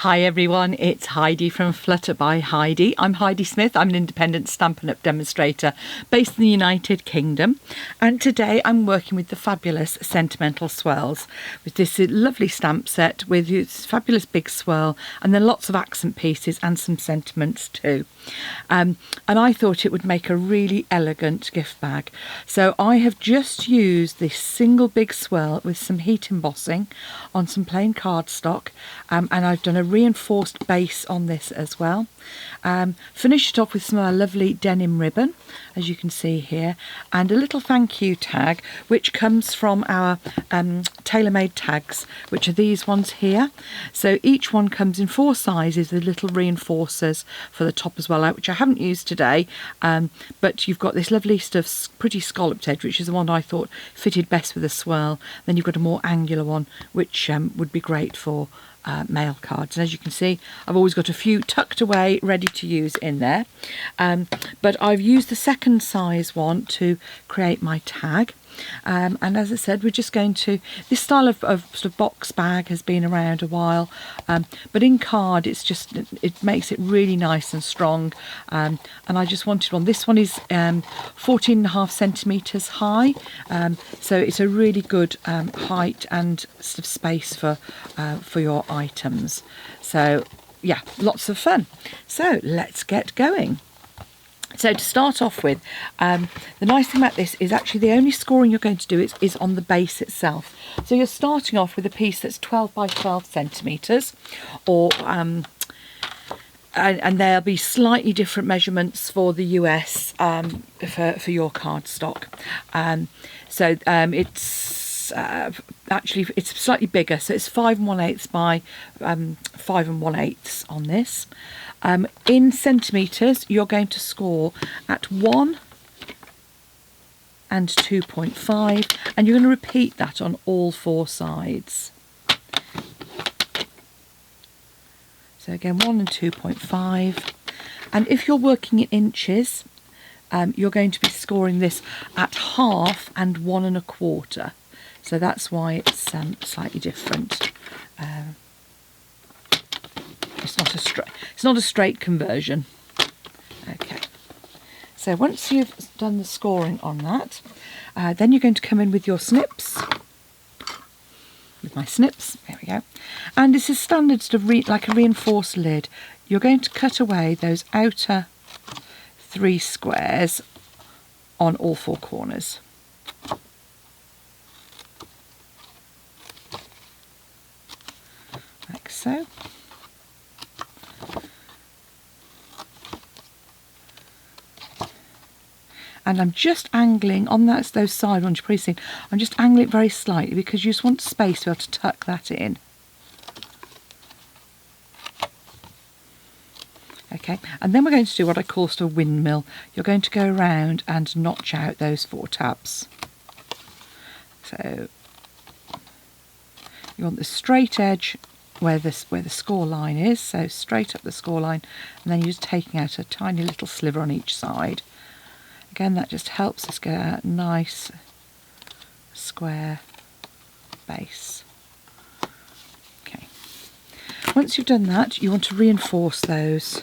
Hi everyone, it's Heidi from Flutter by Heidi. I'm Heidi Smith. I'm an independent Stampin' Up demonstrator based in the United Kingdom, and today I'm working with the fabulous Sentimental Swirls with this lovely stamp set with its fabulous big swirl and then lots of accent pieces and some sentiments too. And I thought it would make a really elegant gift bag. So I have just used this single big swirl with some heat embossing on some plain cardstock, and I've done a reinforced base on this as well. Finished it off with some of our lovely denim ribbon, as you can see here, and a little thank you tag which comes from our tailor-made tags, which are these ones here. So each one comes in 4 sizes with little reinforcers for the top as well, which I haven't used today, but you've got this lovely stuff, pretty scalloped edge, which is the one I thought fitted best with a swirl. Then you've got a more angular one which would be great for mail cards, and as you can see I've always got a few tucked away ready to use in there, but I've used the second size one to create my tag. And as I said, we're just going to, this style of sort of box bag has been around a while, but in card it makes it really nice and strong, and I just wanted one. This one is 14.5 centimeters high, so it's a really good height and sort of space for your items. So yeah, lots of fun. So let's get going. So to start off with, the nice thing about this is actually the only scoring you're going to do is on the base itself. So you're starting off with a piece that's 12 by 12 centimetres, or and there'll be slightly different measurements for the US for your cardstock. Actually it's slightly bigger, so it's 5 1/8 by 5 1/8 on this. In centimetres, you're going to score at 1 and 2.5, and you're going to repeat that on all 4 sides. So again, 1 and 2.5. And if you're working in inches, you're going to be scoring this at 1/2 and 1 1/4. So that's why it's slightly different. It's not a straight conversion. Okay. So once you've done the scoring on that, then you're going to come in with your snips. With my snips, there we go. And this is standard sort of like a reinforced lid. You're going to cut away those outer 3 squares on all 4 corners. Like so. And I'm just angling on those side ones you're probably seeing. I'm just angling it very slightly because you just want space to be able to tuck that in. Okay, and then we're going to do what I call sort of windmill. You're going to go around and notch out those 4 tabs. So you want the straight edge where the score line is, so straight up the score line, and then you're just taking out a tiny little sliver on each side. Again, that just helps us get a nice square base. Okay. Once you've done that, you want to reinforce those.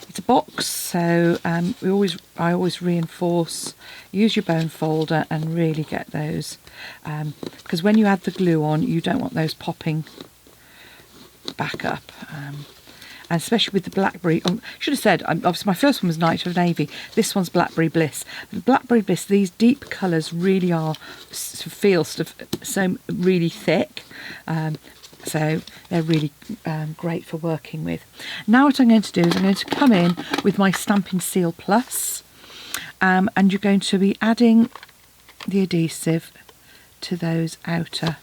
It's a box, so I always reinforce. Use your bone folder and really get those, because when you add the glue on, you don't want those popping back up. And especially with the blackberry, I should have said, obviously my first one was Night of Navy, this one's Blackberry Bliss. The Blackberry Bliss, these deep colours really feel so really thick, so they're really great for working with. Now what I'm going to do is I'm going to come in with my Stampin Seal Plus, and you're going to be adding the adhesive to those outer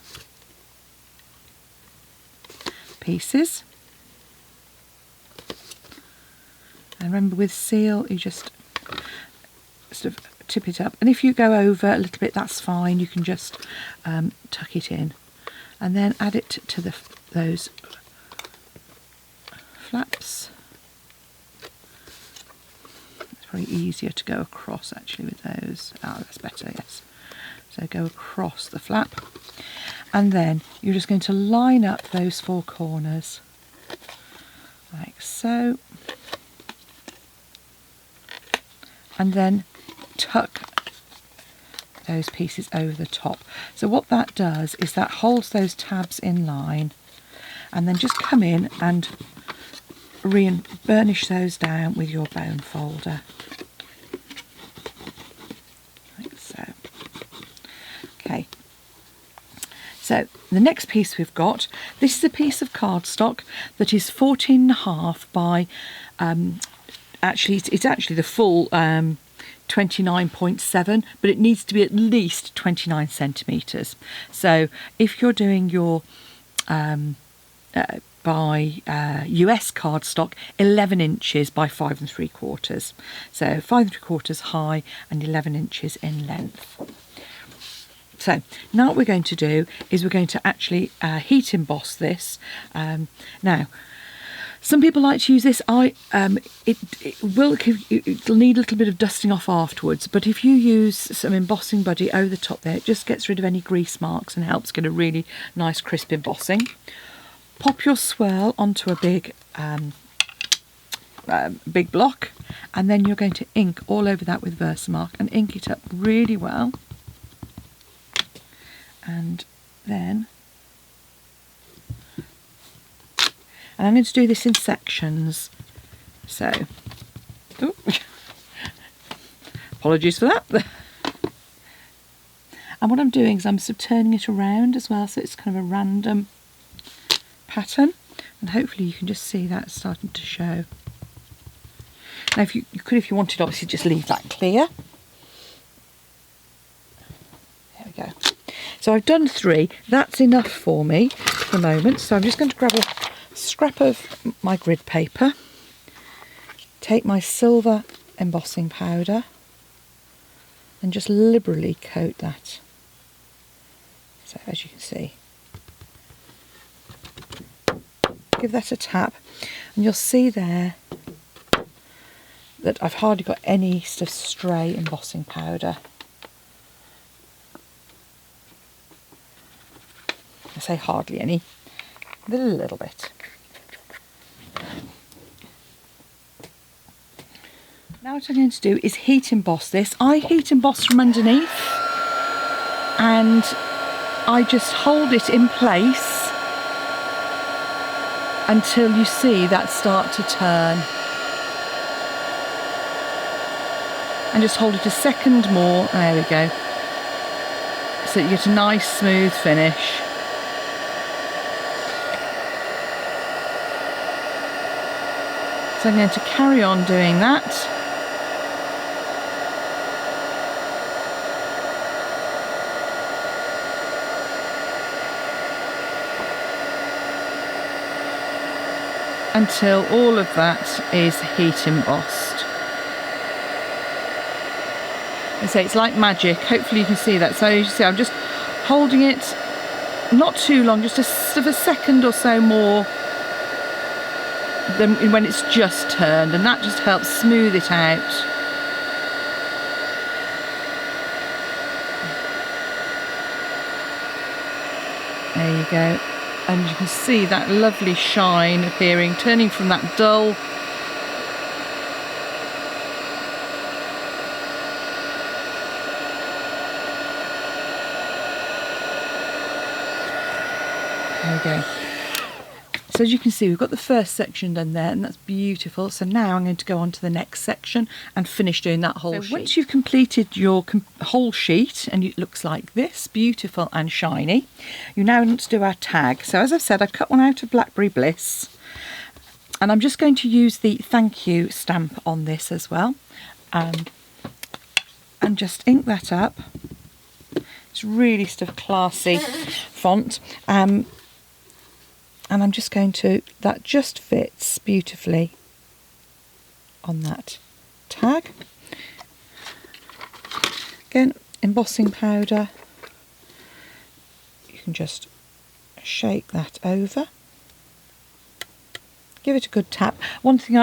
pieces. And remember, with seal, you just sort of tip it up. And if you go over a little bit, that's fine. You can just tuck it in. And then add it to those flaps. It's probably easier to go across, actually, with those. Oh, that's better, yes. So go across the flap. And then you're just going to line up those 4 corners like so, and then tuck those pieces over the top. So what that does is that holds those tabs in line, and then just come in and burnish those down with your bone folder, like so. Okay, so the next piece we've got, this is a piece of cardstock that is 14.5 by it's actually the full 29.7, but it needs to be at least 29 centimetres. So if you're doing your by US cardstock, 11 inches by 5 3/4. So 5 3/4 high and 11 inches in length. So now what we're going to do is we're going to actually heat emboss this. Now, some people like to use this. It'll need a little bit of dusting off afterwards, but if you use some embossing buddy over the top there, it just gets rid of any grease marks and helps get a really nice crisp embossing. Pop your swirl onto a big block, and then you're going to ink all over that with Versamark and ink it up really well. And then, and I'm going to do this in sections. So, ooh, apologies for that. And what I'm doing is I'm turning it around as well, so it's kind of a random pattern, and hopefully you can just see that starting to show. Now if you could, if you wanted, obviously just leave that clear. There we go. So I've done 3. That's enough for me for the moment. So I'm just going to grab a scrap of my grid paper, take my silver embossing powder, and just liberally coat that. So as you can see, give that a tap, and you'll see there that I've hardly got any sort of stray embossing powder. I say hardly any, but a little bit. Now what I'm going to do is heat emboss this. I heat emboss from underneath, and I just hold it in place until you see that start to turn. And just hold it a second more. There we go. So you get a nice smooth finish. So I'm going to carry on doing that. Until all of that is heat embossed. I say it's like magic. Hopefully you can see that. So you see, I'm just holding it not too long, just a sort of a second or so more than when it's just turned, and that just helps smooth it out. There you go. And you can see that lovely shine appearing, turning from that dull there we go. So as you can see, we've got the first section done there, and that's beautiful. So now I'm going to go on to the next section and finish doing that whole sheet. Once you've completed your whole sheet, and it looks like this, beautiful and shiny, you now want to do our tag. So as I've said, I've cut one out of Blackberry Bliss, and I'm just going to use the thank you stamp on this as well, and just ink that up. It's really sort of classy font. And I'm just going to, that just fits beautifully on that tag. Again, embossing powder. You can just shake that over. Give it a good tap. One thing,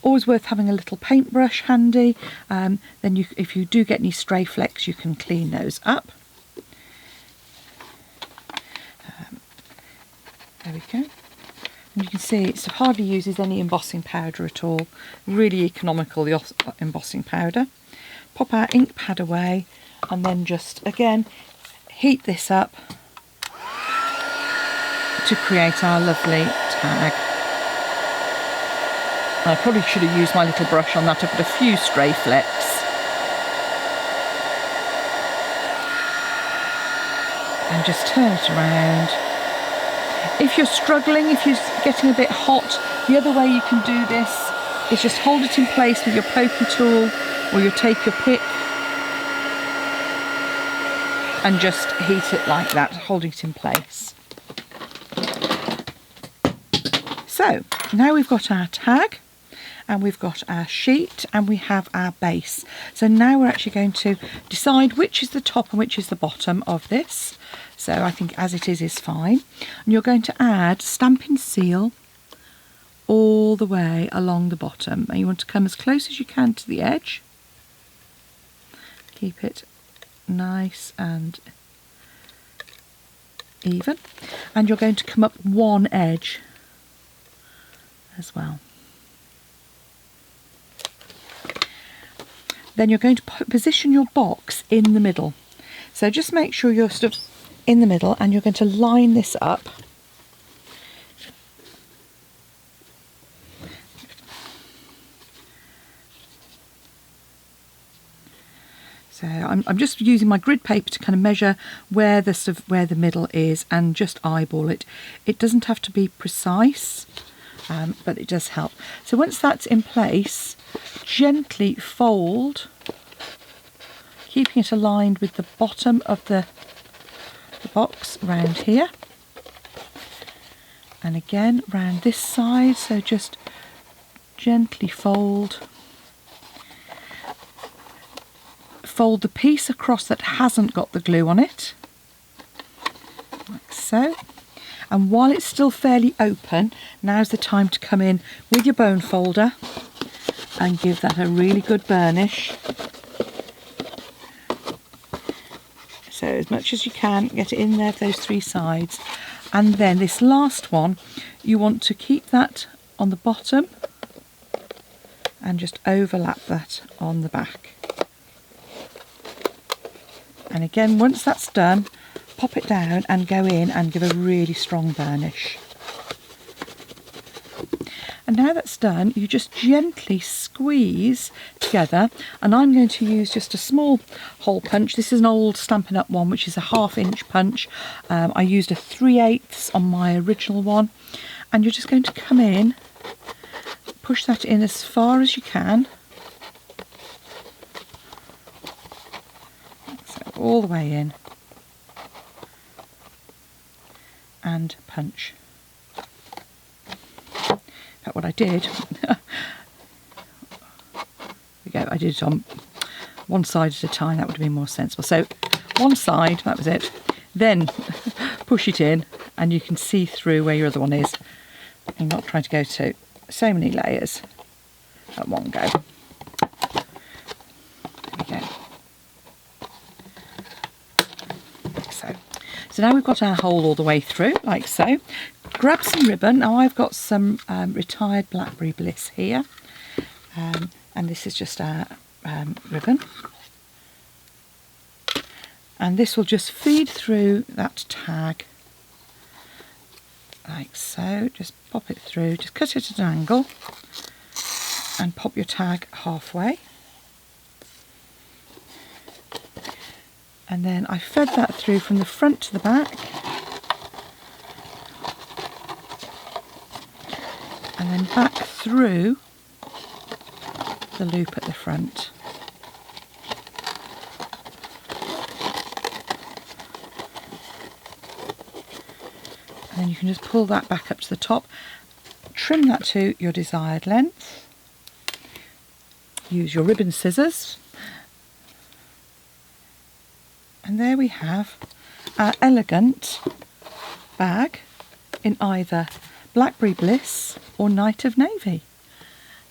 always worth having a little paintbrush handy. Then if you do get any stray flecks, you can clean those up. There we go. And you can see it hardly uses any embossing powder at all. Really economical, the embossing powder. Pop our ink pad away and then just again heat this up to create our lovely tag. I probably should have used my little brush on that. I've got a few stray flecks. And just turn it around. If you're struggling, if you're getting a bit hot, the other way you can do this is just hold it in place with your pokey tool, or you take your pick and just heat it like that, holding it in place. So now we've got our tag and we've got our sheet and we have our base. So now we're actually going to decide which is the top and which is the bottom of this. So I think as it is fine. And you're going to add Stampin Seal all the way along the bottom. And you want to come as close as you can to the edge. Keep it nice and even. And you're going to come up one edge as well. Then you're going to position your box in the middle. So just make sure you're sort of in the middle, and you're going to line this up. So I'm just using my grid paper to kind of measure where the middle is and just eyeball it. It doesn't have to be precise, but it does help. So once that's in place, gently fold, keeping it aligned with the bottom of the box round here, and again round this side. So just gently fold the piece across that hasn't got the glue on it, like so. And while it's still fairly open, now's the time to come in with your bone folder and give that a really good burnish. So as much as you can, get it in there for those three sides. And then this last one, you want to keep that on the bottom and just overlap that on the back. And again, once that's done, pop it down and go in and give a really strong burnish. And now that's done, you just gently squeeze together, and I'm going to use just a small hole punch. This is an old Stampin' Up one, which is a 1/2 inch punch. I used a 3/8 on my original one, and you're just going to come in, push that in as far as you can, so all the way in, and punch. What I did, there we go, I did it on one side at a time. That would have been more sensible. So one side, that was it. Then push it in and you can see through where your other one is. I'm not trying to go to so many layers at one go. There we go. So now we've got our hole all the way through, like so. Grab some ribbon. Now I've got some retired Blackberry Bliss here, and this is just our ribbon, and this will just feed through that tag like so. Just pop it through, just cut it at an angle and pop your tag halfway, and then I fed that through from the front to the back. And then back through the loop at the front. And then you can just pull that back up to the top, trim that to your desired length, use your ribbon scissors, and there we have our elegant bag in either Blackberry Bliss or Night of Navy.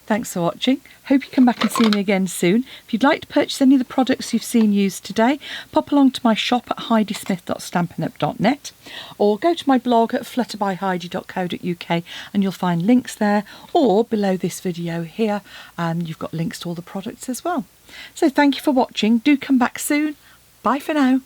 Thanks for watching. Hope you come back and see me again soon. If you'd like to purchase any of the products you've seen used today, pop along to my shop at heidismith.stampinup.net or go to my blog at flutterbyheidi.co.uk and you'll find links there, or below this video here you've got links to all the products as well. So thank you for watching. Do come back soon. Bye for now.